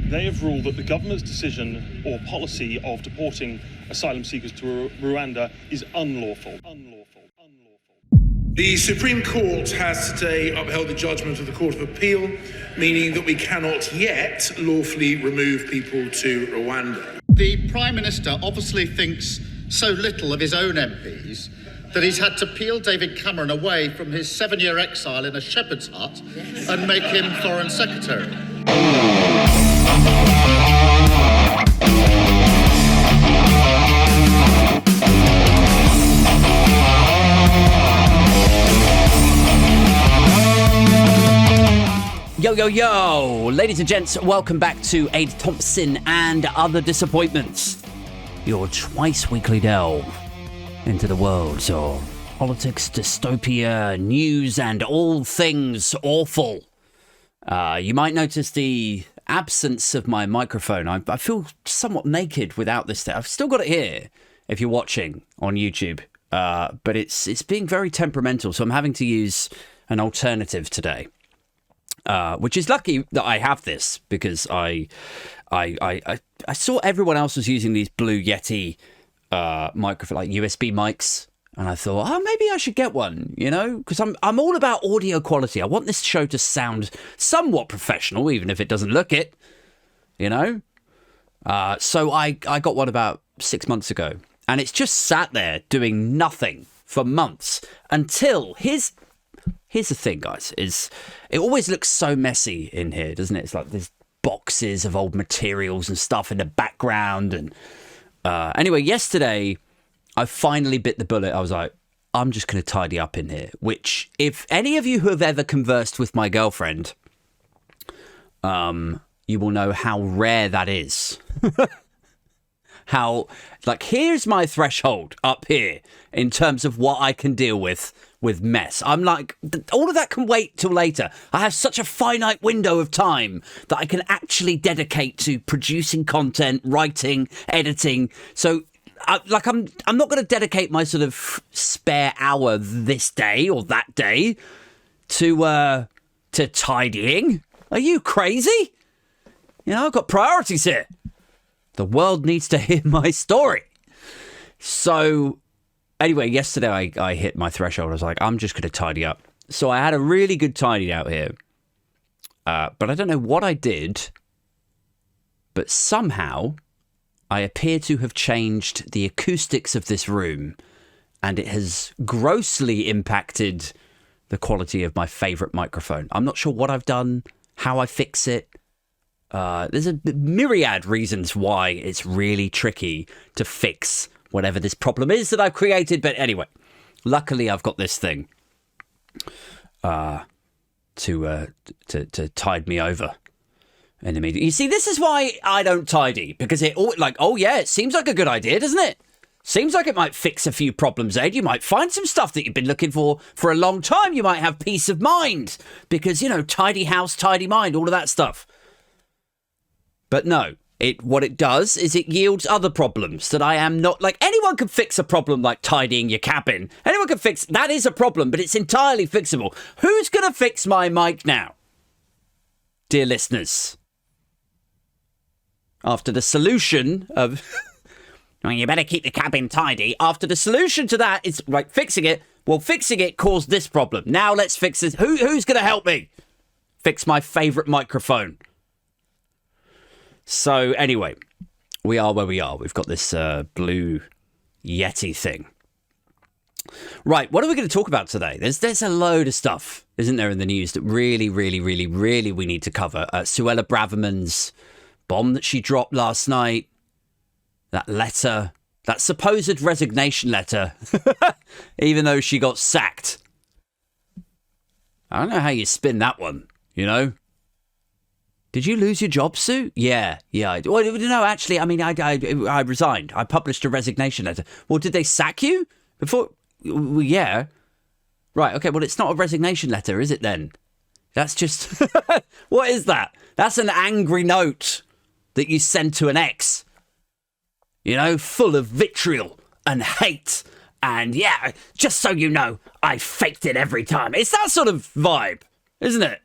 They have ruled that the government's decision or policy of deporting asylum seekers to Rwanda is unlawful. The Supreme Court has today upheld the judgment of the Court of Appeal, meaning that we cannot yet lawfully remove people to Rwanda. The Prime Minister obviously thinks so little of his own MPs that he's had to peel David Cameron away from his 7-year exile in a shepherd's hut and make him Foreign Secretary. Yo, yo, yo! Ladies and gents, welcome back to Aid Thompson and Other Disappointments. Your twice weekly delve into the worlds of politics, dystopia, news, and all things awful. You might notice the absence of my microphone. I feel somewhat naked without this thing. I've still got it here if you're watching on YouTube, but it's being very temperamental, so I'm having to use an alternative today. Which is lucky that I have this, because I saw everyone else was using these Blue Yeti microphone, like USB mics, and I thought, oh, maybe I should get one, you know, because I'm all about audio quality. I want this show to sound somewhat professional, even if it doesn't look it, you know. So I got one about 6 months ago, and it's just sat there doing nothing for months until Here's the thing, guys, is it always looks so messy in here, doesn't it? It's like there's boxes of old materials and stuff in the background. And anyway, yesterday, I finally bit the bullet. I was like, I'm just going to tidy up in here, which if any of you who have ever conversed with my girlfriend, you will know how rare that is. How, like, here's my threshold up here in terms of what I can deal with mess. I'm like, all of that can wait till later. I have such a finite window of time that I can actually dedicate to producing content, writing, editing. So, I'm not going to dedicate my sort of spare hour this day or that day to tidying. Are you crazy? You know, I've got priorities here. The world needs to hear my story. So, anyway, yesterday I hit my threshold. I was like, I'm just going to tidy up. So I had a really good tidy out here. But I don't know what I did. But somehow I appear to have changed the acoustics of this room. And it has grossly impacted the quality of my favourite microphone. I'm not sure what I've done, how I fix it. There's a myriad reasons why it's really tricky to fix whatever this problem is that I've created. But anyway, luckily I've got this thing to tide me over in the media. You see, this is why I don't tidy, because it seems like a good idea, doesn't it? Seems like it might fix a few problems, Ed. You might find some stuff that you've been looking for a long time. You might have peace of mind because, you know, tidy house, tidy mind, all of that stuff. But no, what it does is it yields other problems that I am not, like, anyone can fix a problem like tidying your cabin. Anyone can fix, that is a problem, but it's entirely fixable. Who's going to fix my mic now? Dear listeners. After the solution of, well, you better keep the cabin tidy. After the solution to that is, like, fixing it. Well, fixing it caused this problem. Now let's fix this. Who's going to help me fix my favourite microphone? So anyway, we are where we are. We've got this Blue Yeti thing. Right, what are we going to talk about today? There's a load of stuff, isn't there, in the news that really, really, really, really we need to cover. Suella Braverman's bomb that she dropped last night. That letter, that supposed resignation letter, even though she got sacked. I don't know how you spin that one, you know? Did you lose your job, Sue? Yeah. Well, no, actually, I mean, I resigned. I published a resignation letter. Well, did they sack you before? Well, yeah. Right, okay, well, it's not a resignation letter, is it then? That's just... What is that? That's an angry note that you send to an ex. You know, full of vitriol and hate. And yeah, just so you know, I faked it every time. It's that sort of vibe, isn't it?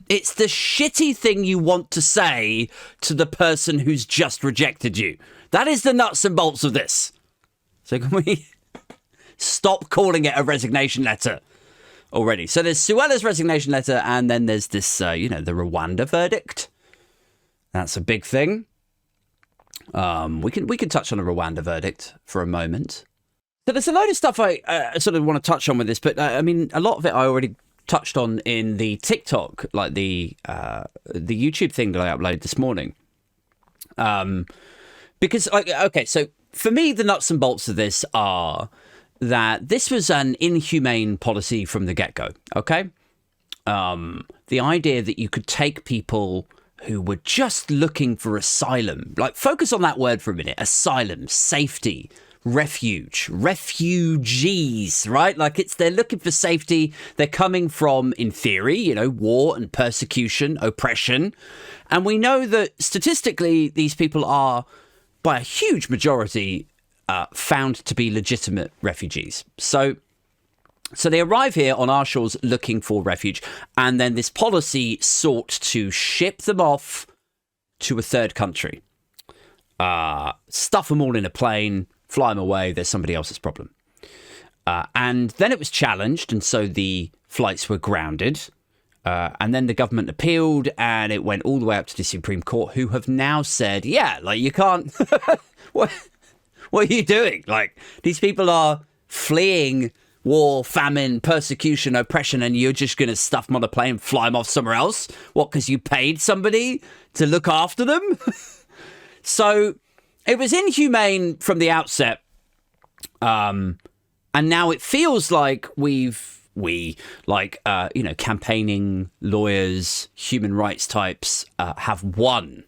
It's the shitty thing you want to say to the person who's just rejected you. That is the nuts and bolts of this. So can we stop calling it a resignation letter already? So there's Suella's resignation letter, and then there's this, the Rwanda verdict. That's a big thing. We can touch on a Rwanda verdict for a moment. So there's a load of stuff I sort of want to touch on with this, but a lot of it I already touched on in the TikTok, like the YouTube thing that I uploaded this morning. Because, okay, so for me, the nuts and bolts of this are that this was an inhumane policy from the get-go, okay? The idea that you could take people who were just looking for asylum, like focus on that word for a minute, asylum, safety, refuge, refugees, right? Like they're looking for safety. They're coming from, in theory, war and persecution, oppression. And we know that statistically, these people are, by a huge majority, found to be legitimate refugees. So they arrive here on our shores looking for refuge. And then this policy sought to ship them off to a third country. Stuff them all in a plane, fly them away, there's somebody else's problem. And then it was challenged, and so the flights were grounded. And then the government appealed, and it went all the way up to the Supreme Court, who have now said, yeah, like, you can't... what are you doing? Like, these people are fleeing war, famine, persecution, oppression, and you're just going to stuff them on a plane and fly them off somewhere else? What, because you paid somebody to look after them? So... it was inhumane from the outset, and now it feels like campaigning lawyers, human rights types have won,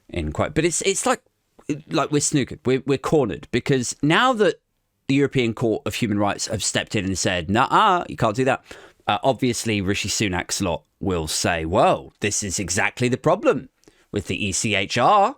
in quote. But it's like we're snookered, we're cornered, because now that the European Court of Human Rights have stepped in and said, nah, you can't do that. Obviously, Rishi Sunak's lot will say, well, this is exactly the problem with the ECHR.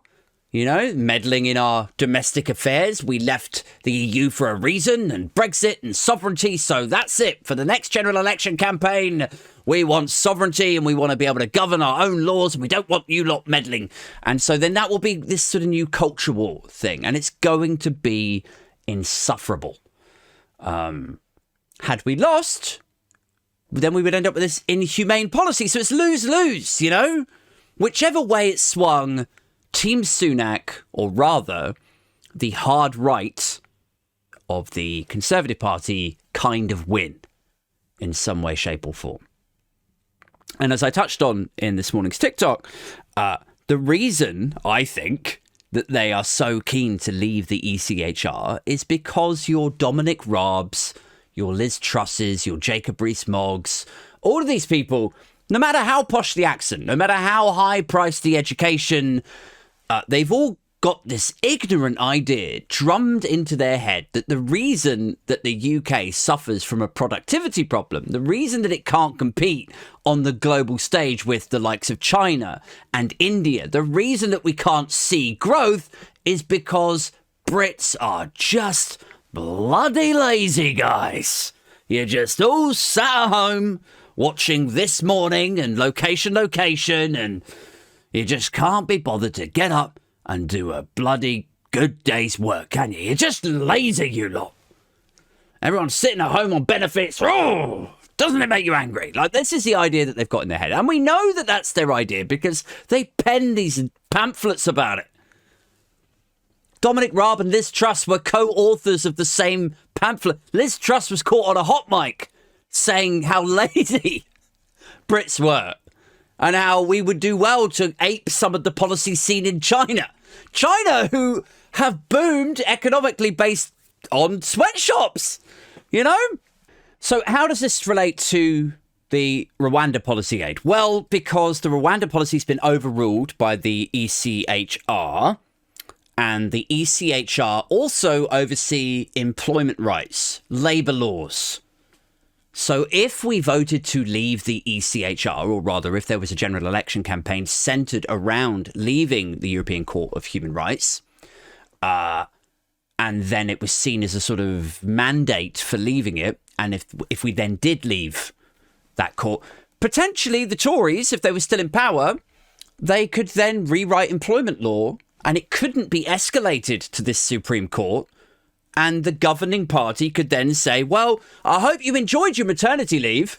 Meddling in our domestic affairs. We left the EU for a reason, and Brexit and sovereignty. So that's it. For the next general election campaign, we want sovereignty and we want to be able to govern our own laws, and we don't want you lot meddling. And so then that will be this sort of new culture war thing, and it's going to be insufferable. Had we lost, then we would end up with this inhumane policy. So it's lose-lose, Whichever way it swung, Team Sunak, or rather, the hard right of the Conservative Party, kind of win in some way, shape or form. And as I touched on in this morning's TikTok, the reason, I think, that they are so keen to leave the ECHR is because your Dominic Raabs, your Liz Trusses, your Jacob Rees-Moggs, all of these people, no matter how posh the accent, no matter how high-priced the education... they've all got this ignorant idea drummed into their head that the reason that the UK suffers from a productivity problem, the reason that it can't compete on the global stage with the likes of China and India, the reason that we can't see growth is because Brits are just bloody lazy, guys. You're just all sat at home watching This Morning and Location, and... you just can't be bothered to get up and do a bloody good day's work, can you? You're just lazy, you lot. Everyone's sitting at home on benefits. Oh, doesn't it make you angry? Like, this is the idea that they've got in their head. And we know that that's their idea because they pen these pamphlets about it. Dominic Raab and Liz Truss were co-authors of the same pamphlet. Liz Truss was caught on a hot mic saying how lazy Brits were. And how we would do well to ape some of the policies seen in China. China, who have boomed economically based on sweatshops, So how does this relate to the Rwanda policy aid? Well, because the Rwanda policy has been overruled by the ECHR, and the ECHR also oversee employment rights, labour laws. So if we voted to leave the ECHR, or rather if there was a general election campaign centred around leaving the European Court of Human Rights, and then it was seen as a sort of mandate for leaving it, and if we then did leave that court, potentially the Tories, if they were still in power, they could then rewrite employment law and it couldn't be escalated to this Supreme Court. And the governing party could then say, well, I hope you enjoyed your maternity leave.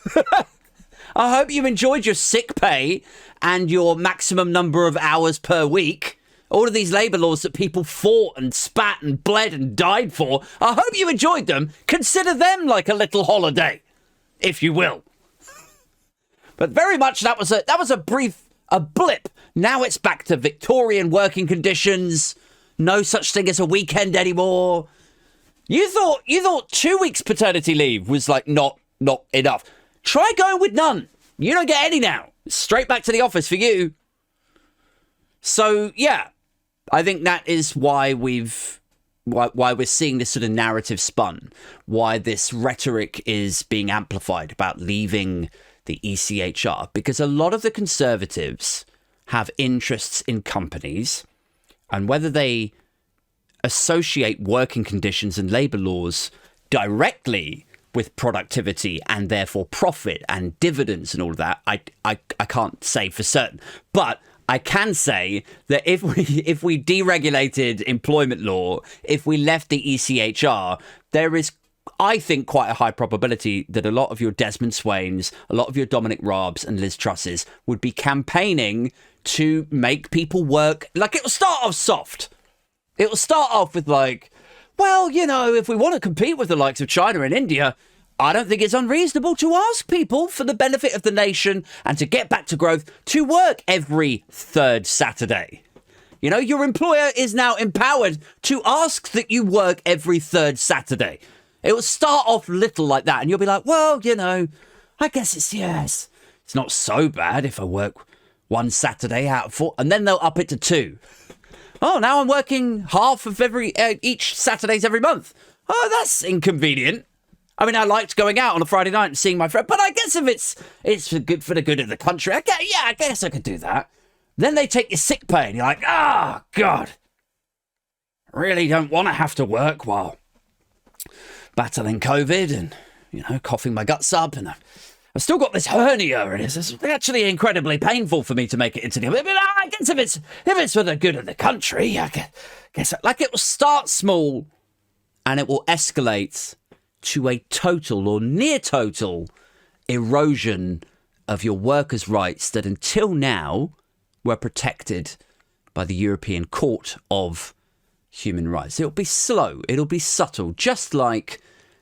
I hope you enjoyed your sick pay and your maximum number of hours per week. All of these labour laws that people fought and spat and bled and died for. I hope you enjoyed them. Consider them like a little holiday, if you will. But very much that was a blip. Now it's back to Victorian working conditions. No such thing as a weekend anymore. You thought 2 weeks paternity leave was like not enough. Try going with none. You don't get any now. Straight back to the office for you. So yeah, I think that is why we're seeing this sort of narrative spun. Why this rhetoric is being amplified about leaving the ECHR, because a lot of the Conservatives have interests in companies, and whether they associate working conditions and labour laws directly with productivity and therefore profit and dividends and all of that, I can't say for certain. But I can say that if we deregulated employment law, if we left the ECHR, there is, I think, quite a high probability that a lot of your Desmond Swains, a lot of your Dominic Raabs and Liz Trusses would be campaigning to make people work. Like, it will start off soft. It will start off with like, well, you know, if we want to compete with the likes of China and India, I don't think it's unreasonable to ask people, for the benefit of the nation and to get back to growth, to work every third Saturday. You know, your employer is now empowered to ask that you work every third Saturday. It will start off little like that, and you'll be like, well, you know, I guess it's not so bad if I work one Saturday out of 4, and then they'll up it to 2. Oh, now I'm working half of each Saturdays every month. Oh, that's inconvenient. I mean, I liked going out on a Friday night and seeing my friend, but I guess if it's for the good of the country, I guess I could do that. Then they take your sick pay and you're like, God, really don't want to have to work while battling COVID and, you know, coughing my guts up, and I've still got this hernia, and it's actually incredibly painful for me to make it into the... But I guess if it's for the good of the country, I guess like, it will start small and it will escalate to a total or near total erosion of your workers' rights that until now were protected by the European Court of Human Rights. It'll be slow, it'll be subtle, just like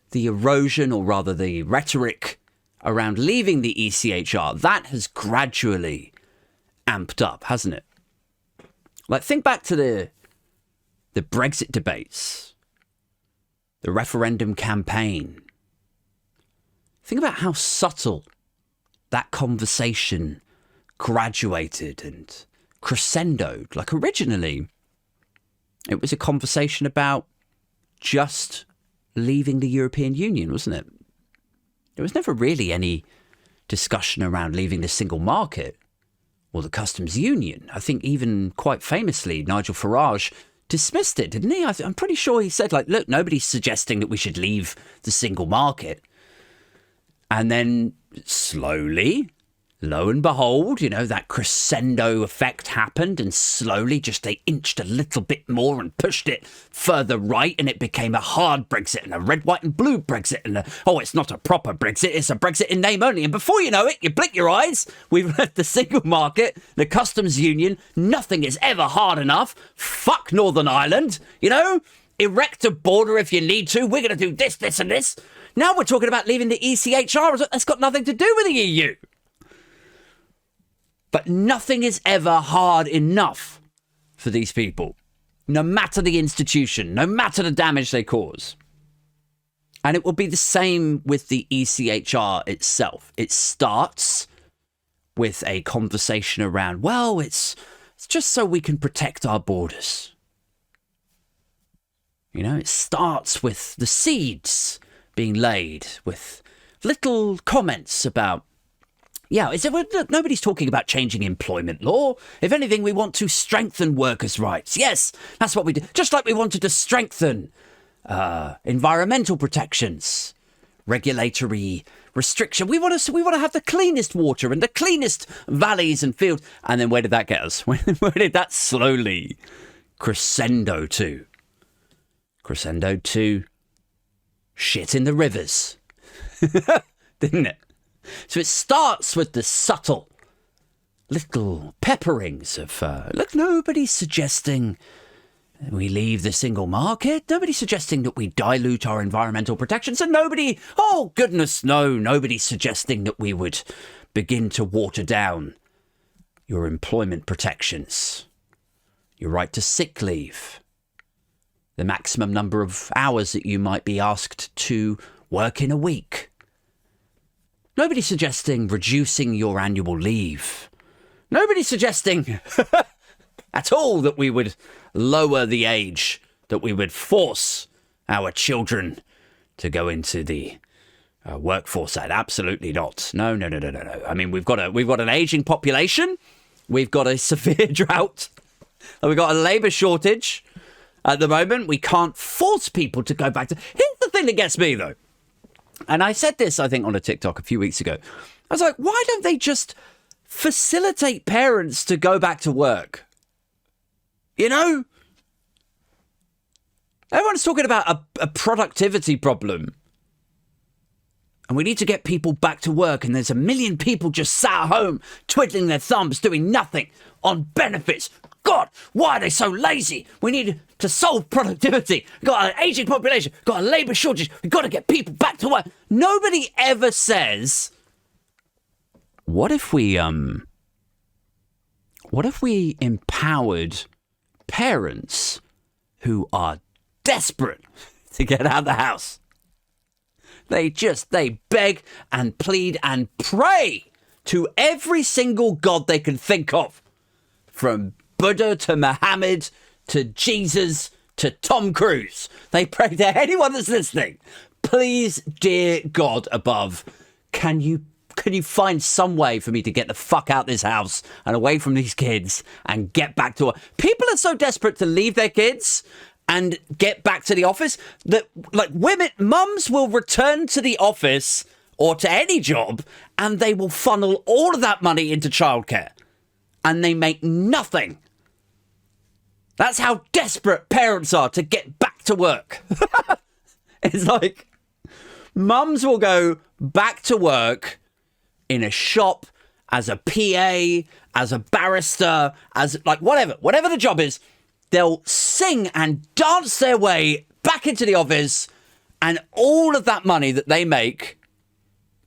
the erosion, or rather the rhetoric around leaving the ECHR. That has gradually amped up, hasn't it? Like, think back to the Brexit debates, the referendum campaign. Think about how subtle that conversation graduated and crescendoed. Like, originally, it was a conversation about just leaving the European Union, wasn't it? There was never really any discussion around leaving the single market or the customs union. I think even quite famously, Nigel Farage dismissed it, didn't he? I'm pretty sure he said, like, look, nobody's suggesting that we should leave the single market. And then slowly, lo and behold, you know, that crescendo effect happened, and slowly just they inched a little bit more and pushed it further right, and it became a hard Brexit and a red, white and blue Brexit, and it's not a proper Brexit, it's a Brexit in name only. And before you know it, you blink your eyes, we've left the single market, the customs union, nothing is ever hard enough, fuck Northern Ireland, you know, erect a border if you need to, we're going to do this, this and this. Now we're talking about leaving the ECHR, that's got nothing to do with the EU. But nothing is ever hard enough for these people, no matter the institution, no matter the damage they cause. And it will be the same with the ECHR itself. It starts with a conversation around, well, it's just so we can protect our borders. You know, it starts with the seeds being laid, with little comments about, nobody's talking about changing employment law. If anything, we want to strengthen workers' rights. Yes, that's what we do. Just like we wanted to strengthen environmental protections, regulatory restriction. We want to have the cleanest water and the cleanest valleys and fields. And then where did that get us? Where did that slowly crescendo to? Crescendo to shit in the rivers. Didn't it? So it starts with the subtle little pepperings of, look, nobody's suggesting we leave the single market. Nobody's suggesting that we dilute our environmental protections. And nobody, oh goodness, no, nobody's suggesting that we would begin to water down your employment protections, your right to sick leave, the maximum number of hours that you might be asked to work in a week. Nobody's suggesting reducing your annual leave. Nobody's suggesting at all that we would lower the age, that we would force our children to go into the workforce. Absolutely not. No. I mean, we've got an aging population. We've got a severe drought. We've got a labour shortage at the moment. We can't force people to go back to... Here's the thing that gets me, though. And I said this, I think, on a TikTok a few weeks ago. I was like, why don't they just facilitate parents to go back to work? You know? Everyone's talking about a productivity problem. And we need to get people back to work. And there's a million people just sat at home, twiddling their thumbs, doing nothing on benefits. God, why are they so lazy? We need to solve productivity. We've got an aging population. We've got a labour shortage. We've got to get people back to work. Nobody ever says, what if we empowered parents who are desperate to get out of the house? They beg and plead and pray to every single god they can think of, from Buddha to Muhammad to Jesus to Tom Cruise. They pray to anyone that's listening. Please, dear God above, can you find some way for me to get the fuck out of this house and away from these kids and get back to work? People are so desperate to leave their kids and get back to the office that, like, mums will return to the office or to any job and they will funnel all of that money into childcare and they make nothing. That's how desperate parents are to get back to work. It's like mums will go back to work in a shop as a PA, as a barrister, as like whatever the job is. They'll sing and dance their way back into the office, and all of that money that they make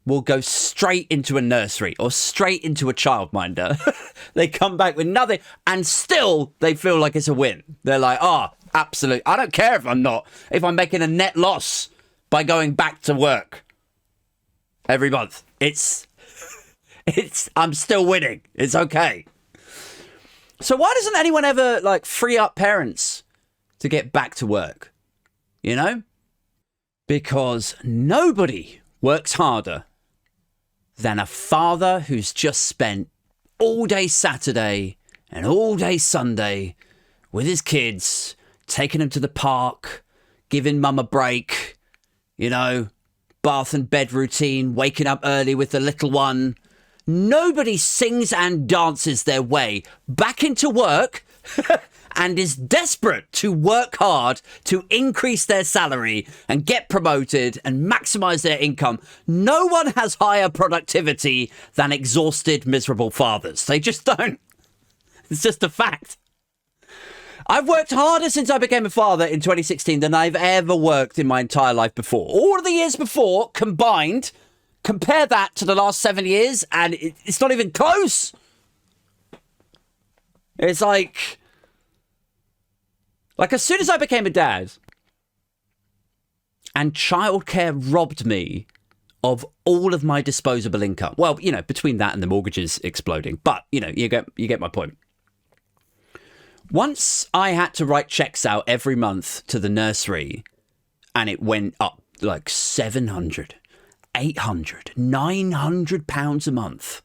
will go straight into a nursery or straight into a childminder. They come back with nothing and still they feel like it's a win. They're like, absolutely. I don't care if I'm making a net loss by going back to work every month. I'm still winning. It's okay. So why doesn't anyone ever free up parents to get back to work? You know? Because nobody works harder than a father who's just spent all day Saturday and all day Sunday with his kids, taking them to the park, giving mum a break, bath and bed routine, waking up early with the little one. Nobody sings and dances their way back into work and is desperate to work hard to increase their salary and get promoted and maximize their income. No one has higher productivity than exhausted, miserable fathers. They just don't. It's just a fact. I've worked harder since I became a father in 2016 than I've ever worked in my entire life before. All of the years before combined, compare that to the last 7 years, and it's not even close. It's like as soon as I became a dad and childcare robbed me of all of my disposable income. Well, between that and the mortgages exploding. But, you get my point. Once I had to write checks out every month to the nursery and it went up like 700, 800, 900 pounds a month.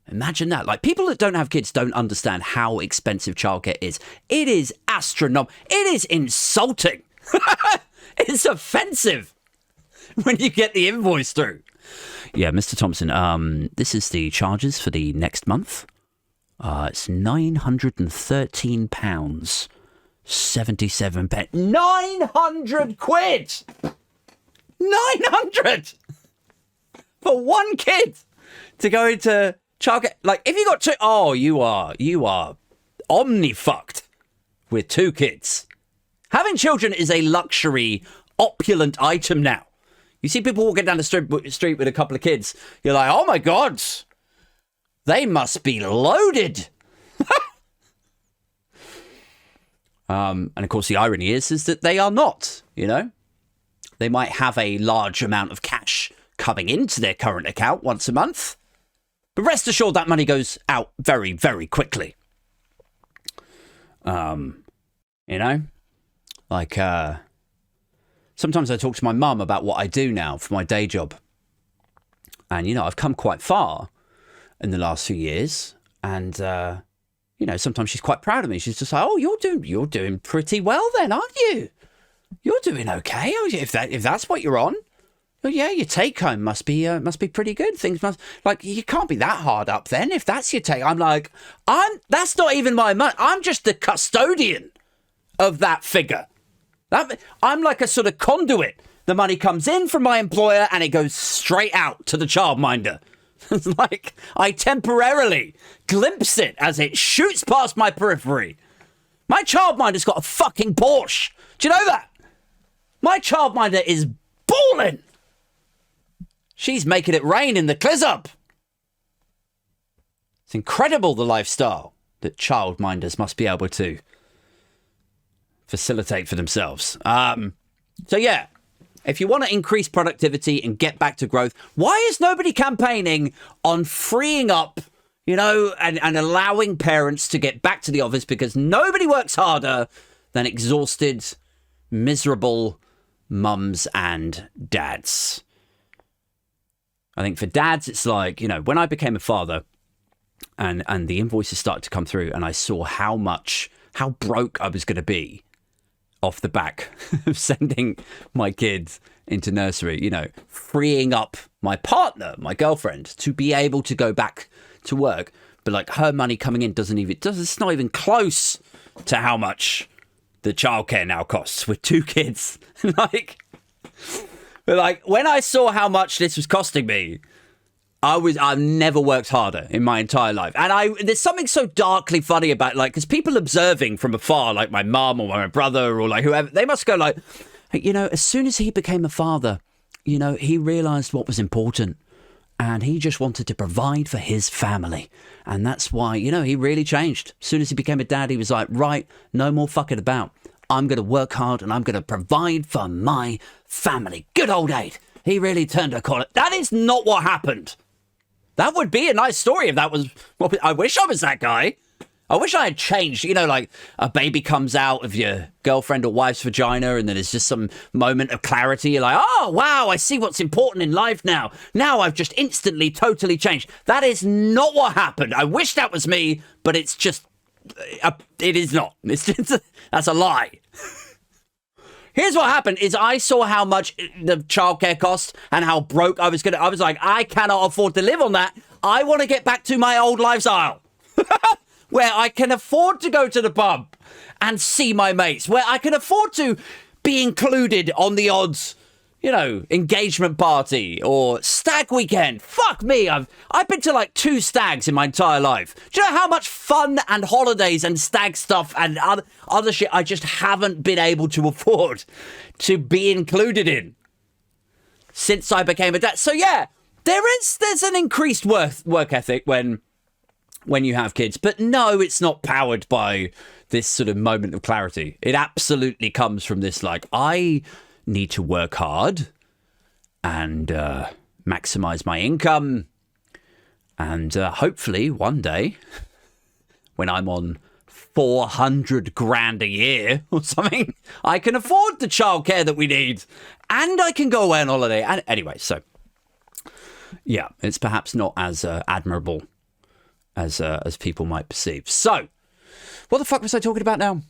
Imagine that. People that don't have kids don't understand how expensive childcare is. It is astronomical. It is insulting. It's offensive. when you get the invoice through. Yeah, Mr. Thompson, this is the charges for the next month. It's £913, 77 pence. 900 quid! 900 for one kid to go into childcare. Like, if you got two, you are omni-fucked with two kids. Having children is a luxury, opulent item now. You see people walking down the street with a couple of kids. You're like, oh my God, they must be loaded. And of course, the irony is that they are not, you know. They might have a large amount of cash coming into their current account once a month. But rest assured that money goes out very, very quickly. You know, like, sometimes I talk to my mum about what I do now for my day job. And, you know, I've come quite far in the last few years. And, you know, sometimes she's quite proud of me. She's just like, oh, you're doing pretty well then, aren't you? You're doing okay. Oh, if that's what you're on. Well, yeah, your take home must be pretty good. Things must, like, you can't be that hard up then if that's your take. I'm like, that's not even my money. I'm just the custodian of that figure. I'm like a sort of conduit. The money comes in from my employer and it goes straight out to the childminder. It's like I temporarily glimpse it as it shoots past my periphery. My childminder's got a fucking Porsche. Do you know that? My childminder is balling. She's making it rain in the Cliz-up. It's incredible, the lifestyle that childminders must be able to facilitate for themselves. So yeah, if you want to increase productivity and get back to growth, why is nobody campaigning on freeing up, you know, and allowing parents to get back to the office? Because nobody works harder than exhausted, miserable mums and dads. I think for dads, it's like, you know, when I became a father and the invoices started to come through and I saw how broke I was going to be off the back of sending my kids into nursery, you know, freeing up my partner, my girlfriend, to be able to go back to work. But like her money coming in it's not even close to how much the childcare now costs with two kids. But like when I saw how much this was costing me, I've never worked harder in my entire life. And there's something so darkly funny about, like, because people observing from afar, like my mum or my brother or like whoever, they must go like, you know, as soon as he became a father, you know, he realised what was important and he just wanted to provide for his family. And that's why, you know, he really changed. As soon as he became a dad, he was like, right, no more fucking about. I'm going to work hard and I'm going to provide for my family. Good old Aid. He really turned a corner. That is not what happened. That would be a nice story if that was... Well, I wish I was that guy. I wish I had changed. You know, like a baby comes out of your girlfriend or wife's vagina and then there's just some moment of clarity. You're like, oh, wow, I see what's important in life now. Now I've just instantly, totally changed. That is not what happened. I wish that was me, but it's just... it is not. That's a lie. Here's what happened is I saw how much the childcare cost and how broke I was like, I cannot afford to live on that. I want to get back to my old lifestyle where I can afford to go to the pub and see my mates, where I can afford to be included on the odds, you know, engagement party or stag weekend. Fuck me. I've been to like 2 stags in my entire life. Do you know how much fun and holidays and stag stuff and other shit I just haven't been able to afford to be included in since I became a dad? So yeah, there's an increased work ethic when you have kids, but no, it's not powered by this sort of moment of clarity. It absolutely comes from this, like, I need to work hard and maximize my income, and hopefully one day when I'm on 400 grand a year or something, I can afford the childcare that we need and I can go away on holiday. And anyway, so yeah, it's perhaps not as admirable as people might perceive. So what the fuck was I talking about now?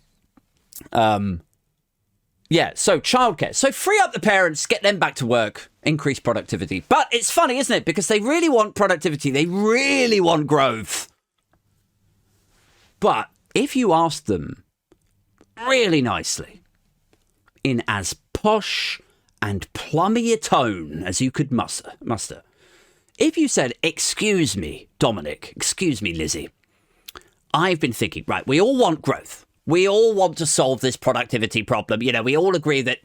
Yeah, so childcare. So free up the parents, get them back to work, increase productivity. But it's funny, isn't it? Because they really want productivity. They really want growth. But if you ask them really nicely, in as posh and plummy a tone as you could muster, if you said, excuse me, Dominic, excuse me, Lizzie, I've been thinking, right, we all want growth. We all want to solve this productivity problem. You know, we all agree that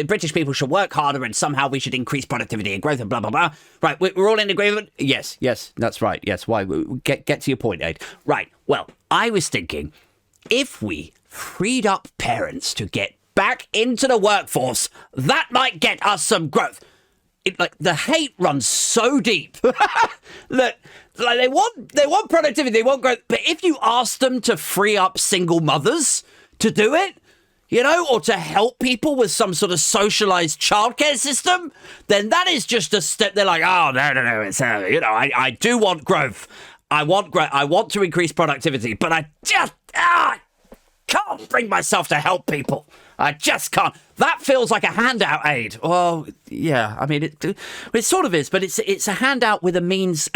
British people should work harder and somehow we should increase productivity and growth and blah, blah, blah. Right, we're all in agreement? Yes, that's right. Yes, why? Get to your point, Aid. Right, well, I was thinking, if we freed up parents to get back into the workforce, that might get us some growth. The hate runs so deep that they want productivity, they want growth. But if you ask them to free up single mothers to do it, you know, or to help people with some sort of socialized childcare system, then that is just a step. They're like, oh, no, it's I do want growth. I want growth. I want to increase productivity, but I just can't bring myself to help people. I just can't. That feels like a handout, Aid. Well, yeah, I mean, it sort of is, but it's a handout with a means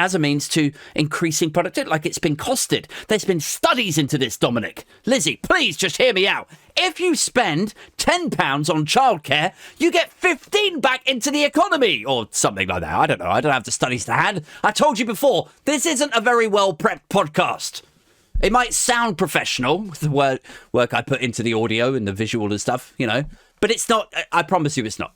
to increasing productivity. Like, it's been costed. There's been studies into this, Dominic. Lizzie, please just hear me out. If you spend £10 on childcare, you get 15 back into the economy, or something like that. I don't know. I don't have the studies to hand. I told you before, this isn't a very well-prepped podcast. It might sound professional with the work I put into the audio and the visual and stuff, you know, but it's not. I promise you it's not.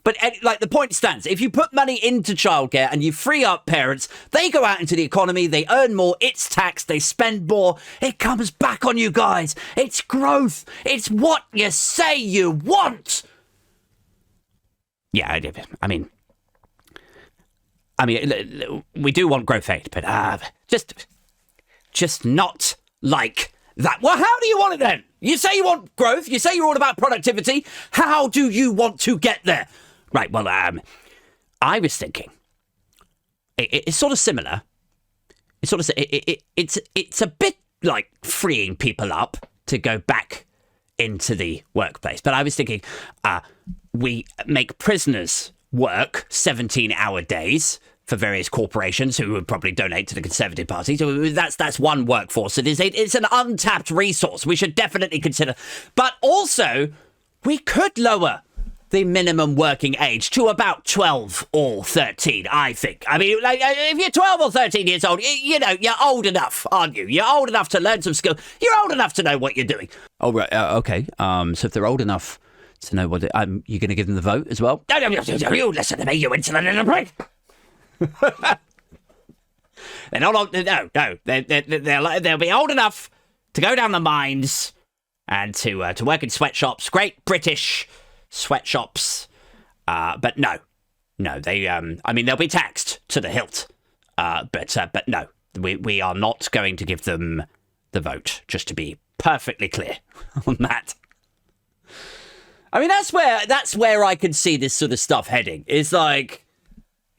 But the point stands. If you put money into childcare and you free up parents, they go out into the economy, they earn more, it's taxed, they spend more. It comes back on you guys. It's growth. It's what you say you want. Yeah, I mean, we do want growth, Aid, but just not like that. Well, how do you want it then? You say you want growth. You say you're all about productivity. How do you want to get there? Right, well, I was thinking, it's sort of similar. It's a bit like freeing people up to go back into the workplace. But I was thinking, we make prisoners work 17-hour days for various corporations who would probably donate to the Conservative Party. So that's one workforce. It's an untapped resource we should definitely consider. But also, we could lower the minimum working age to about 12 or 13, I think. I mean, if you're 12 or 13 years old, you're old enough, aren't you? You're old enough to learn some skill. You're old enough to know what you're doing. Oh, right. Okay. So if they're old enough to know what you're going to give them the vote as well? No, you listen to me, you insolent little prick. They're not old. No. They'll be old enough to go down the mines and to work in sweatshops. Great British sweatshops. But no. They. They'll be taxed to the hilt. But no, we are not going to give them the vote. Just to be perfectly clear on that. I mean, that's where I can see this sort of stuff heading. It's like,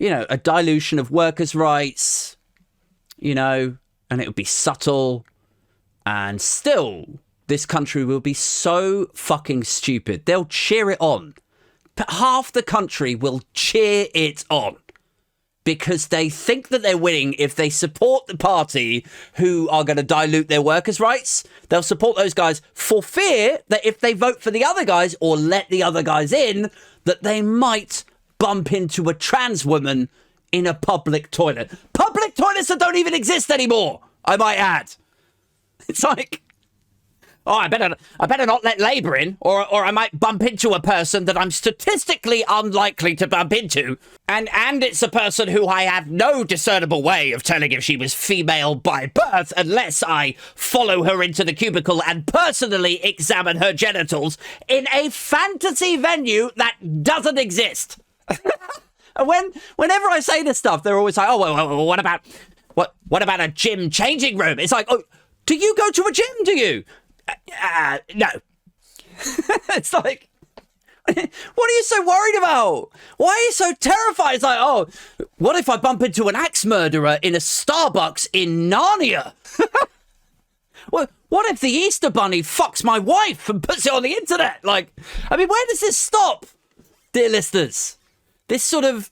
a dilution of workers' rights, and it would be subtle. And still, this country will be so fucking stupid. They'll cheer it on. But half the country will cheer it on because they think that they're winning if they support the party who are going to dilute their workers' rights. They'll support those guys for fear that if they vote for the other guys or let the other guys in, that they might bump into a trans woman in a public toilet. Public toilets that don't even exist anymore, I might add. It's like, I better not let Labour in, or I might bump into a person that I'm statistically unlikely to bump into. And it's a person who I have no discernible way of telling if she was female by birth unless I follow her into the cubicle and personally examine her genitals in a fantasy venue that doesn't exist. And whenever I say this stuff, they're always like, oh, well, what about a gym changing room? It's like, oh, do you go to a gym, do you? No. It's like, what are you so worried about? Why are you so terrified? It's like, oh, what if I bump into an axe murderer in a Starbucks in Narnia? what if the Easter Bunny fucks my wife and puts it on the internet? Like, I mean, where does this stop, dear listeners? This sort of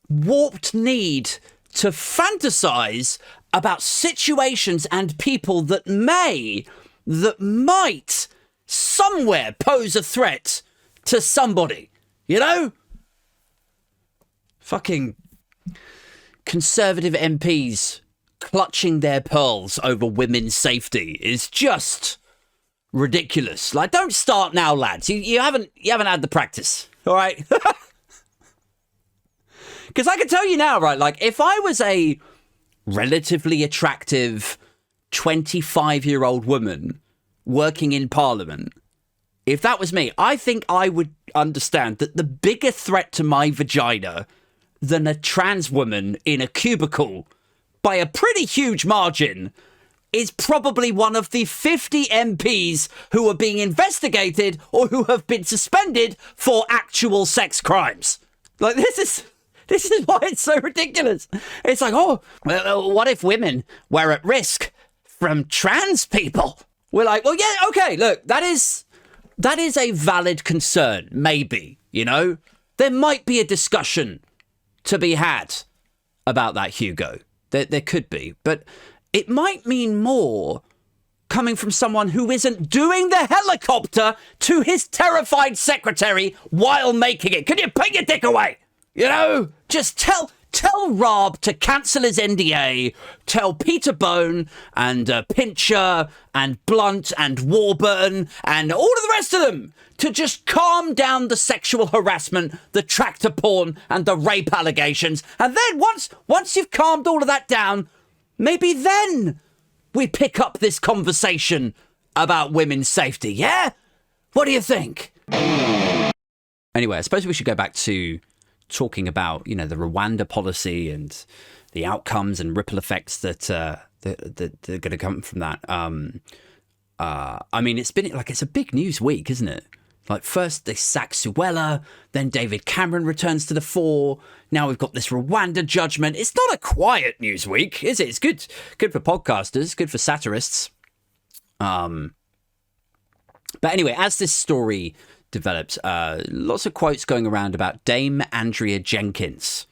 warped need to fantasize about situations and people that might somewhere pose a threat to somebody, you know? Fucking Conservative MPs clutching their pearls over women's safety is just ridiculous. Like, don't start now, lads. You haven't had the practice, all right? Because I can tell you now, right, like, if I was a relatively attractive 25-year-old woman working in Parliament, if that was me, I think I would understand that the bigger threat to my vagina than a trans woman in a cubicle by a pretty huge margin is probably one of the 50 MPs who are being investigated or who have been suspended for actual sex crimes. Like, this is why it's so ridiculous. It's like, oh, well, what if women were at risk from trans people? We're like, well, yeah, okay, look, that is a valid concern, maybe, you know? There might be a discussion to be had about that, Hugo. There could be, but it might mean more coming from someone who isn't doing the helicopter to his terrified secretary while making it. Can you put your dick away? You know, just tell Rob to cancel his NDA. Tell Peter Bone and Pincher and Blunt and Warburton and all of the rest of them to just calm down the sexual harassment, the tractor porn and the rape allegations. And then once you've calmed all of that down, maybe then we pick up this conversation about women's safety. Yeah? What do you think? Anyway, I suppose we should go back to talking about, you know, the Rwanda policy and the outcomes and ripple effects that are going to come from that. I mean, it's a big news week, isn't it? Like, first they sack Suella, then David Cameron returns to the fore. Now we've got this Rwanda judgment. It's not a quiet news week, is it? It's good for podcasters, good for satirists. But anyway, as this story develops, lots of quotes going around about Dame Andrea Jenkins.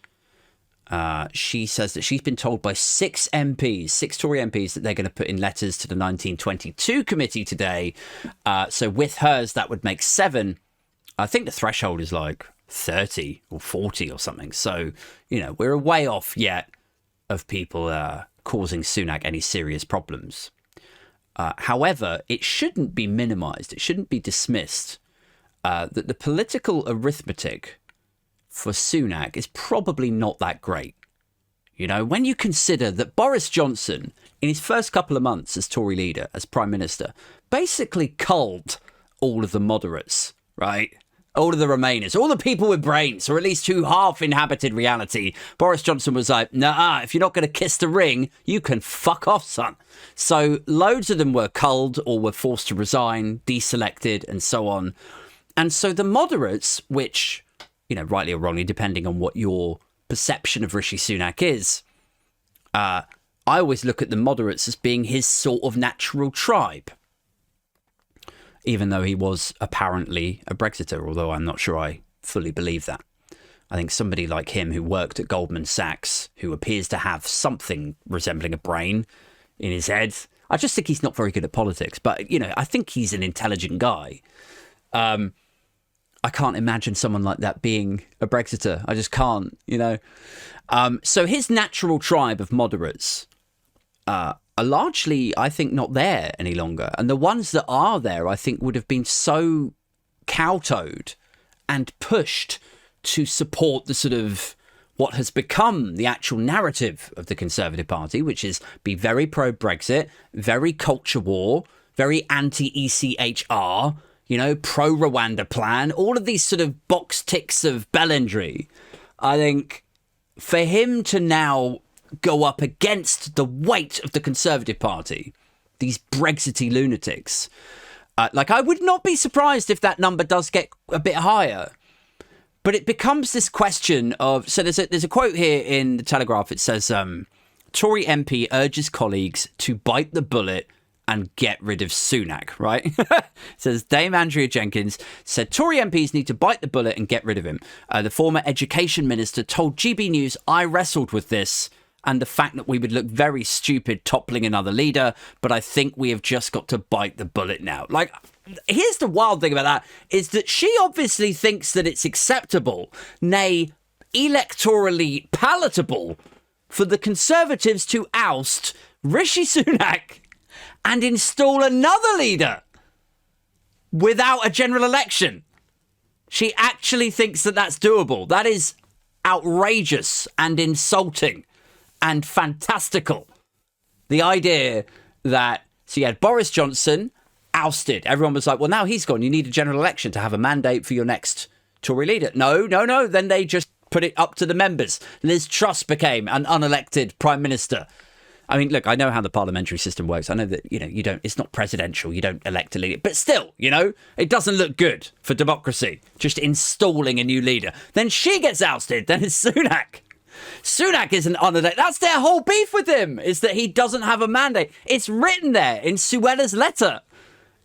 She says that she's been told by six Tory MPs, that they're going to put in letters to the 1922 committee today. So with hers, that would make 7. I think the threshold is like 30 or 40 or something. So, you know, we're a way off yet of people causing Sunak any serious problems. However, it shouldn't be minimised. It shouldn't be dismissed that the political arithmetic for Sunak is probably not that great. You know, when you consider that Boris Johnson, in his first couple of months as Tory leader, as Prime Minister, basically culled all of the moderates, right? All of the Remainers, all the people with brains, or at least who half inhabited reality. Boris Johnson was like, nah, if you're not going to kiss the ring, you can fuck off, son. So loads of them were culled or were forced to resign, deselected, and so on. And so the moderates, which, you know, rightly or wrongly, depending on what your perception of Rishi Sunak is, I always look at the moderates as being his sort of natural tribe, even though he was apparently a Brexiter, although I'm not sure I fully believe that. I think somebody like him who worked at Goldman Sachs, who appears to have something resembling a brain in his head, I just think he's not very good at politics, but, you know, I think he's an intelligent guy. I can't imagine someone like that being a Brexiter. I just can't, you know. So his natural tribe of moderates are largely, I think, not there any longer. And the ones that are there, I think, would have been so kowtowed and pushed to support the sort of what has become the actual narrative of the Conservative Party, which is be very pro-Brexit, very culture war, very anti-ECHR, you know, pro-Rwanda plan, all of these sort of box ticks of Bellendry. I think for him to now go up against the weight of the Conservative Party, these Brexity lunatics, like, I would not be surprised if that number does get a bit higher. But it becomes this question of, so there's a quote here in the Telegraph. It says, Tory MP urges colleagues to bite the bullet and get rid of Sunak, right? It says Dame Andrea Jenkins said Tory MPs need to bite the bullet and get rid of him. The former education minister told GB News, I wrestled with this and the fact that we would look very stupid toppling another leader, but I think we have just got to bite the bullet now. Like, here's the wild thing about that, is that she obviously thinks that it's acceptable, nay, electorally palatable, for the Conservatives to oust Rishi Sunak and install another leader without a general election. She actually thinks that that's doable. That is outrageous and insulting and fantastical. The idea that, so you had Boris Johnson ousted. Everyone was like, well, now he's gone. You need a general election to have a mandate for your next Tory leader. No. Then they just put it up to the members. Liz Truss became an unelected prime minister. I mean, look, I know how the parliamentary system works. I know that, you don't, it's not presidential. You don't elect a leader. But still, it doesn't look good for democracy, just installing a new leader. Then she gets ousted. Then it's Sunak. Sunak isn't unelected. That's their whole beef with him, is that he doesn't have a mandate. It's written there in Suella's letter.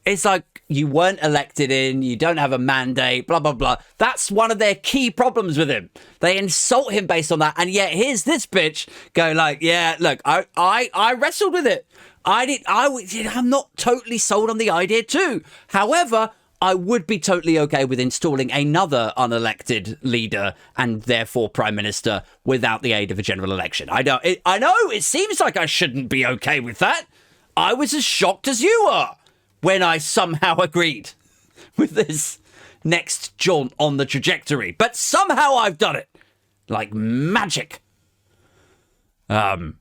It's like, you weren't elected in, you don't have a mandate, blah, blah, blah. That's one of their key problems with him. They insult him based on that. And yet here's this bitch going like, yeah, look, I wrestled with it. I'm not totally sold on the idea too. However, I would be totally okay with installing another unelected leader and therefore prime minister without the aid of a general election. I know it seems like I shouldn't be okay with that. I was as shocked as you are when I somehow agreed with this next jaunt on the trajectory. But somehow I've done it. Like magic. Anyway,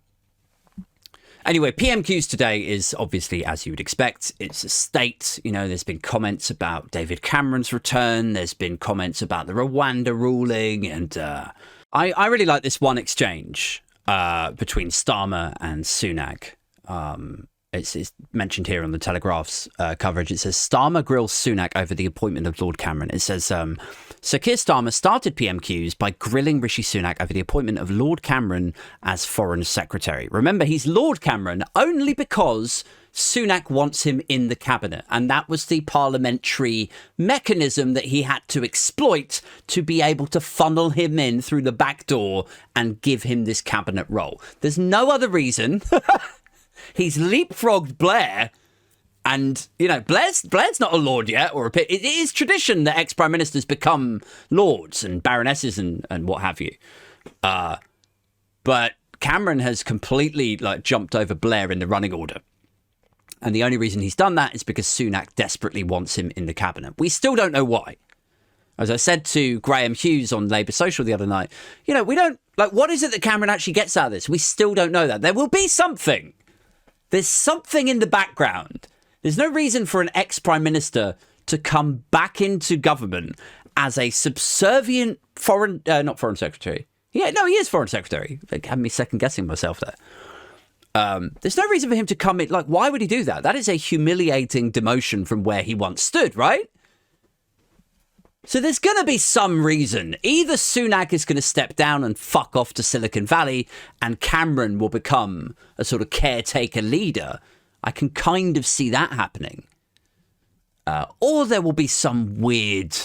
PMQs today is obviously, as you would expect, it's a state. There's been comments about David Cameron's return. There's been comments about the Rwanda ruling. And I really like this one exchange between Starmer and Sunak. It's mentioned here on the Telegraph's coverage. It says, Starmer grills Sunak over the appointment of Lord Cameron. It says, Sir Keir Starmer started PMQs by grilling Rishi Sunak over the appointment of Lord Cameron as Foreign Secretary. Remember, he's Lord Cameron only because Sunak wants him in the cabinet. And that was the parliamentary mechanism that he had to exploit to be able to funnel him in through the back door and give him this cabinet role. There's no other reason. He's leapfrogged Blair, and Blair's not a lord yet, or it is tradition that ex-prime ministers become lords and baronesses and what have you. But Cameron has completely jumped over Blair in the running order, and the only reason he's done that is because Sunak desperately wants him in the cabinet. We still don't know why. As I said to Graham Hughes on Labour Social the other night, we don't what is it that Cameron actually gets out of this? We still don't know that. There will be something. There's something in the background. There's no reason for an ex-prime minister to come back into government as a subservient not foreign secretary. Yeah, no, he is foreign secretary. Had me second guessing myself there. There's no reason for him to come in. Why would he do that? That is a humiliating demotion from where he once stood, right? So there's going to be some reason. Either Sunak is going to step down and fuck off to Silicon Valley and Cameron will become a sort of caretaker leader. I can kind of see that happening. Or there will be some weird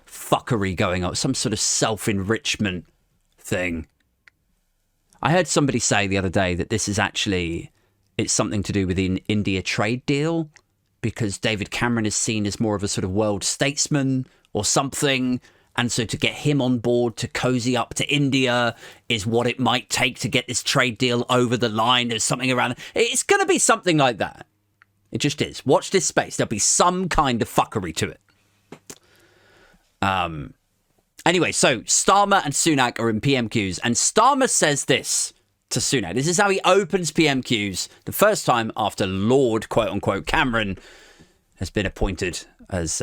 fuckery going on, some sort of self-enrichment thing. I heard somebody say the other day that this is actually, it's something to do with the India trade deal, because David Cameron is seen as more of a sort of world statesman or something. And so to get him on board to cozy up to India is what it might take to get this trade deal over the line. There's something around. It's going to be something like that. It just is. Watch this space. There'll be some kind of fuckery to it. Anyway, so Starmer and Sunak are in PMQs. And Starmer says this to Sunak. This is how he opens PMQs the first time after Lord, quote unquote, Cameron has been appointed as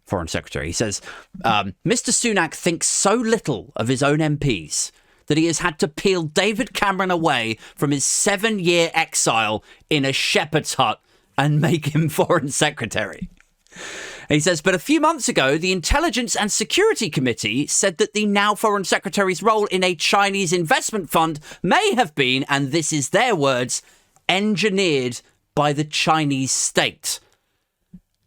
Foreign Secretary. He says, Mr. Sunak thinks so little of his own MPs that he has had to peel David Cameron away from his 7-year exile in a shepherd's hut and make him Foreign Secretary. He says, but a few months ago, the Intelligence and Security Committee said that the now Foreign Secretary's role in a Chinese investment fund may have been, and this is their words, engineered by the Chinese state.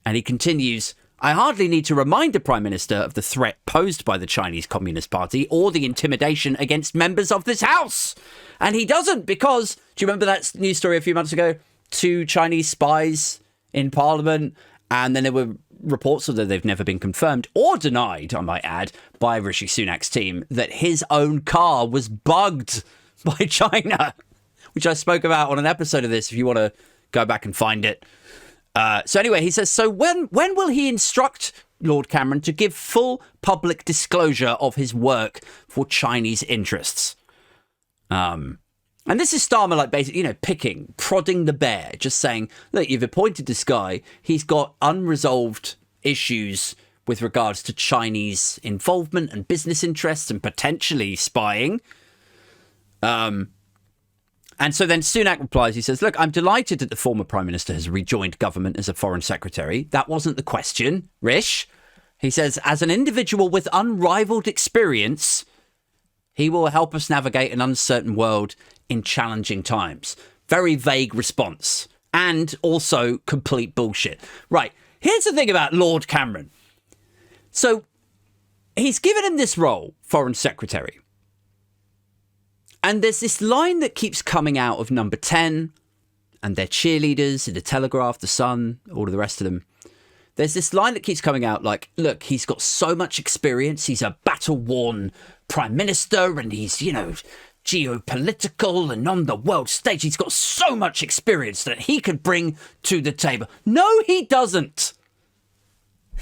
And he continues, I hardly need to remind the Prime Minister of the threat posed by the Chinese Communist Party or the intimidation against members of this House. And he doesn't, because, do you remember that news story a few months ago? 2 Chinese spies in Parliament, and then there were reports, although they've never been confirmed or denied, I might add, by Rishi Sunak's team, that his own car was bugged by China, which I spoke about on an episode of this, if you want to go back and find it. So anyway, he says, so when will he instruct Lord Cameron to give full public disclosure of his work for Chinese interests? And this is Starmer, like, basically, prodding the bear, just saying, look, you've appointed this guy. He's got unresolved issues with regards to Chinese involvement and business interests and potentially spying. And so then Sunak replies, he says, look, I'm delighted that the former Prime Minister has rejoined government as a Foreign Secretary. That wasn't the question, Rish. He says, as an individual with unrivaled experience, he will help us navigate an uncertain world in challenging times. Very vague response. And also complete bullshit. Right. Here's the thing about Lord Cameron. So he's given him this role, Foreign Secretary. And there's this line that keeps coming out of Number 10 and their cheerleaders in the Telegraph, the Sun, all of the rest of them. There's this line that keeps coming out like, look, he's got so much experience. He's a battle-worn Prime Minister and he's, geopolitical and on the world stage. He's got so much experience that he could bring to the table. No, he doesn't.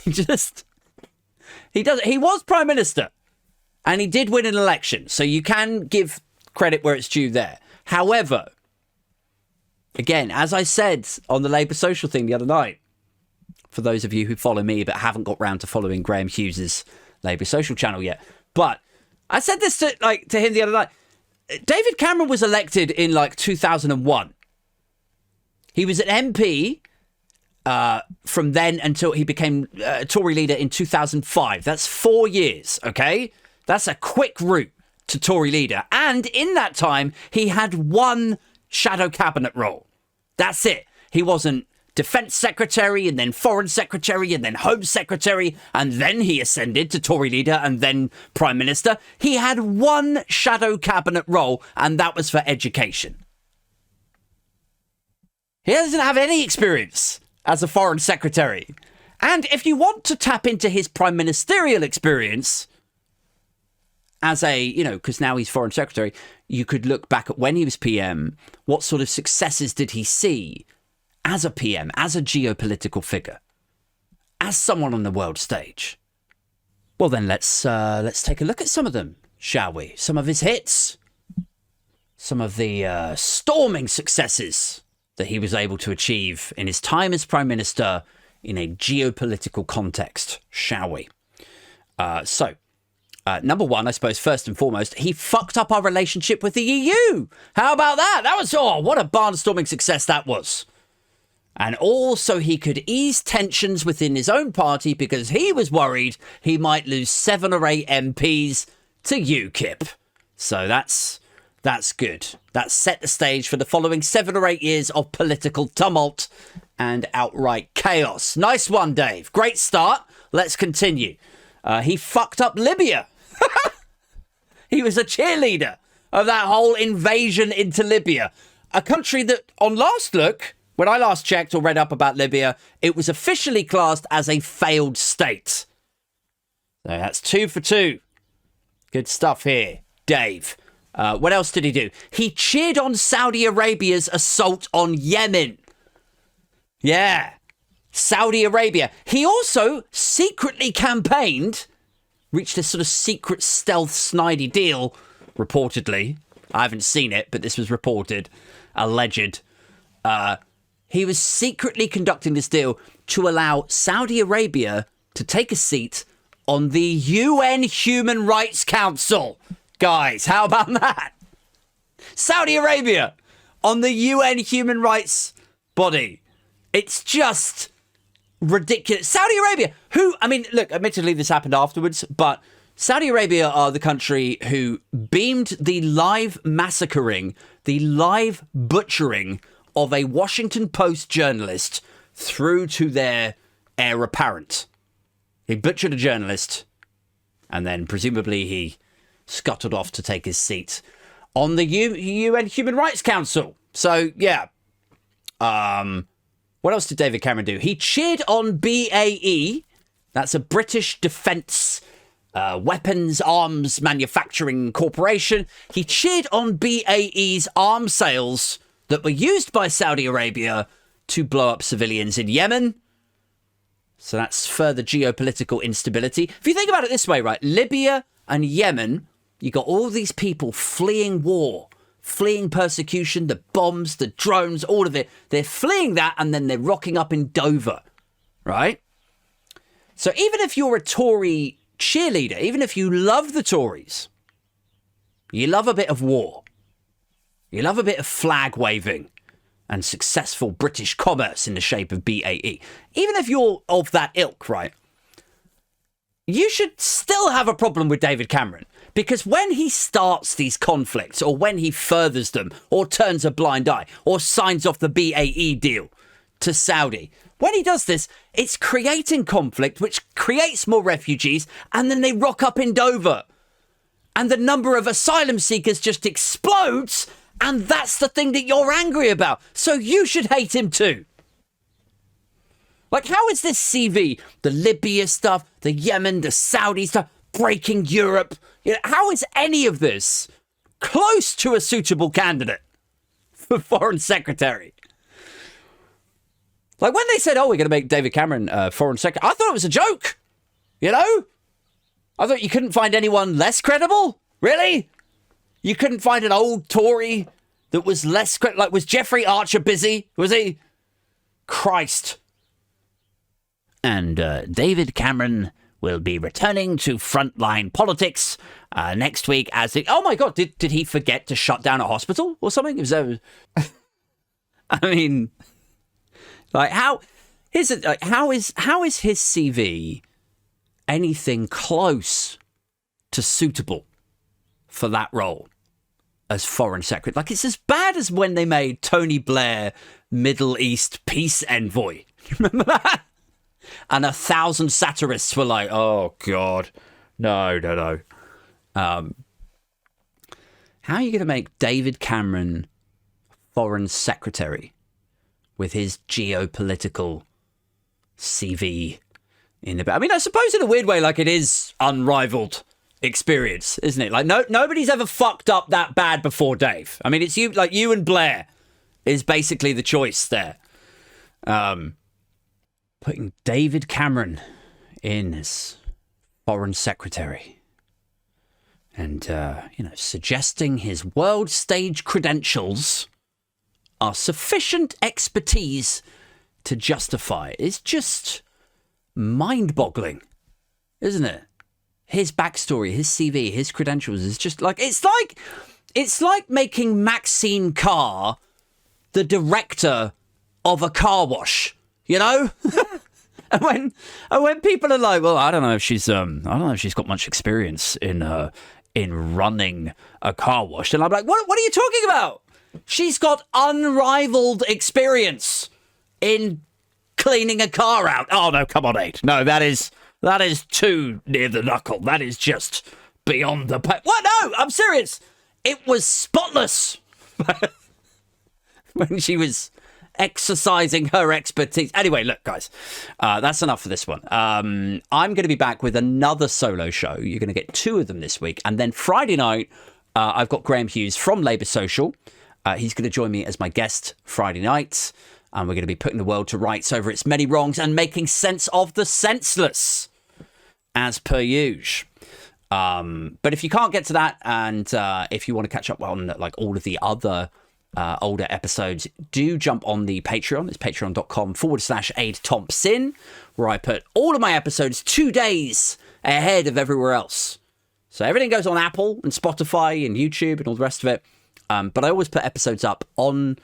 He doesn't. He was Prime Minister and he did win an election. So you can give credit where it's due there. However, again, as I said on the Labour Social thing the other night, for those of you who follow me but haven't got round to following Graham Hughes's Labour Social channel yet, but I said this to him the other night. David Cameron was elected in 2001. He was an MP from then until he became Tory leader in 2005. That's 4 years, okay? That's a quick route to Tory leader. And in that time, he had one shadow cabinet role. That's it. He wasn't Defence Secretary and then Foreign Secretary and then Home Secretary and then he ascended to Tory leader and then Prime Minister. He had one shadow cabinet role and that was for education. He doesn't have any experience as a Foreign Secretary. And if you want to tap into his prime ministerial experience as because now he's Foreign Secretary, you could look back at when he was PM. What sort of successes did he see as a PM, as a geopolitical figure, as someone on the world stage? Well, then let's take a look at some of them, shall we? Some of his hits, some of the storming successes that he was able to achieve in his time as Prime Minister in a geopolitical context, shall we? Number one, I suppose, first and foremost, he fucked up our relationship with the EU. How about that? That was, what a barnstorming success that was. And also he could ease tensions within his own party because he was worried he might lose 7 or 8 MPs to UKIP. So that's good. That set the stage for the following 7 or 8 years of political tumult and outright chaos. Nice one, Dave. Great start. Let's continue. He fucked up Libya. He was a cheerleader of that whole invasion into Libya. A country that, on last look, when I last checked or read up about Libya, it was officially classed as a failed state. So that's 2 for 2. Good stuff here, Dave. What else did he do? He cheered on Saudi Arabia's assault on Yemen. Yeah, Saudi Arabia. He also secretly campaigned, reached a sort of secret stealth snidey deal, reportedly. I haven't seen it, but this was reported, alleged. He was secretly conducting this deal to allow Saudi Arabia to take a seat on the UN Human Rights Council. Guys, how about that? Saudi Arabia on the UN Human Rights body. It's just ridiculous. Saudi Arabia, look, admittedly this happened afterwards, but Saudi Arabia are the country who beamed the live massacring, the live butchering of a Washington Post journalist through to their heir apparent. He butchered a journalist, and then presumably he scuttled off to take his seat on the UN Human Rights Council. So, yeah. What else did David Cameron do? He cheered on BAE. That's a British defence weapons arms manufacturing corporation. He cheered on BAE's arms sales that were used by Saudi Arabia to blow up civilians in Yemen. So that's further geopolitical instability. If you think about it this way, right? Libya and Yemen, you got all these people fleeing war, fleeing persecution, the bombs, the drones, all of it. They're fleeing that, and then they're rocking up in Dover, right? So even if you're a Tory cheerleader, even if you love the Tories, you love a bit of war, you love a bit of flag waving and successful British commerce in the shape of BAE, even if you're of that ilk, right, you should still have a problem with David Cameron. Because when he starts these conflicts, or when he furthers them, or turns a blind eye, or signs off the BAE deal to Saudi, when he does this, it's creating conflict, which creates more refugees, and then they rock up in Dover. And the number of asylum seekers just explodes, and that's the thing that you're angry about. So you should hate him too. Like, how is this CV, the Libya stuff, the Yemen, the Saudi stuff, breaking Europe, how is any of this close to a suitable candidate for Foreign Secretary? Like, when they said, oh, we're going to make David Cameron Foreign Secretary, I thought it was a joke, you know? I thought you couldn't find anyone less credible? Really? You couldn't find an old Tory that was less credible? Like, was Jeffrey Archer busy? Was he? Christ. And David Cameron will be returning to frontline politics next week as it... Oh my God, did he forget to shut down a hospital or something? I mean, like, how is his CV anything close to suitable for that role as Foreign Secretary? Like, it's as bad as when they made Tony Blair Middle East peace envoy. Remember that? And 1,000 satirists were like, oh, God, no. How are you going to make David Cameron Foreign Secretary with his geopolitical CV in the... I mean, I suppose in a weird way, like, it is unrivaled experience, isn't it? Like, nobody's ever fucked up that bad before, Dave. I mean, it's you, like, you and Blair is basically the choice there. Putting David Cameron in as Foreign Secretary and, suggesting his world stage credentials are sufficient expertise to justify it is just mind-boggling, isn't it? His backstory, his CV, his credentials is just like... It's like making Maxine Carr the director of a car wash. You know, and when people are like, well, I don't know if she's got much experience in running a car wash, and I'm like, what are you talking about? She's got unrivaled experience in cleaning a car out. Oh no, come on, Aid. No, that is too near the knuckle. That is just beyond the pay. What? No, I'm serious. It was spotless when she was exercising her expertise. Anyway, look, guys, that's enough for this one. I'm going to be back with another solo show. You're going to get 2 of them this week. And then Friday night, I've got Graham Hughes from Labour Social. He's going to join me as my guest Friday night. And we're going to be putting the world to rights over its many wrongs and making sense of the senseless, as per usual. But if you can't get to that, and if you want to catch up on like all of the other older episodes, do jump on the Patreon. It's patreon.com/Aid Thompson, where I put all of my episodes 2 days ahead of everywhere else. So everything goes on Apple and Spotify and YouTube and all the rest of it. But I always put episodes up on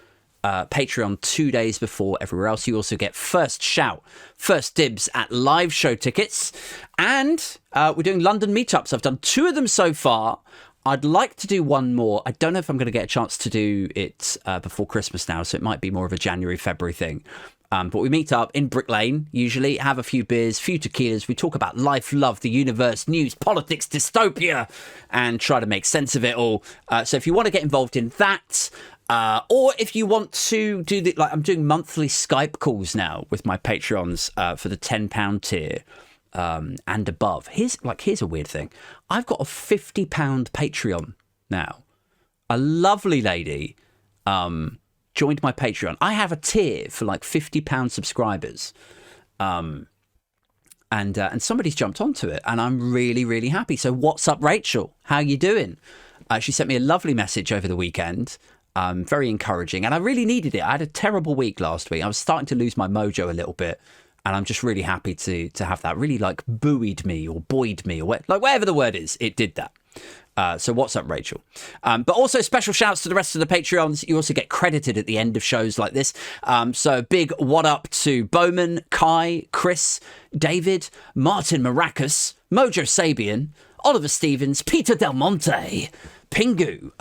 Patreon 2 days before everywhere else. You also get first shout, first dibs at live show tickets. And we're doing London meetups. I've done 2 of them so far. I'd like to do one more. I don't know if I'm going to get a chance to do it before Christmas now, so it might be more of a January, February thing. But we meet up in Brick Lane, usually, have a few beers, few tequilas. We talk about life, love, the universe, news, politics, dystopia, and try to make sense of it all. So if you want to get involved in that, or if you want to do I'm doing monthly Skype calls now with my Patreons for the £10 tier and above. Here's a weird thing. I've got a £50 Patreon now. A lovely lady joined my Patreon. I have a tier for like £50 subscribers. And somebody's jumped onto it, and I'm really, really happy. So what's up, Rachel? How you doing? She sent me a lovely message over the weekend. Very encouraging, and I really needed it. I had a terrible week last week. I was starting to lose my mojo a little bit, and I'm just really happy to have that. Really like buoyed me or buoyed me, or whatever the word is, it did that. So what's up, Rachel? But also special shouts to the rest of the Patreons. You also get credited at the end of shows like this. So big what up to Bowman, Kai, Chris, David, Martin Maracas, Mojo Sabian, Oliver Stevens, Peter Del Monte, Pingu,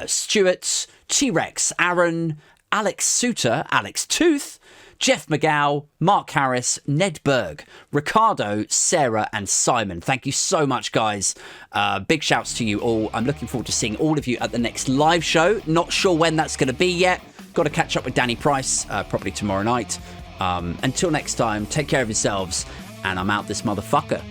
Stuart, T-Rex, Aaron, Alex Suter, Alex Tooth, Jeff McGow, Mark Harris, Ned Berg, Ricardo, Sarah, and Simon. Thank you so much, guys. Big shouts to you all. I'm looking forward to seeing all of you at the next live show. Not sure when that's going to be yet. Got to catch up with Danny Price probably tomorrow night. Until next time, take care of yourselves, and I'm out this motherfucker.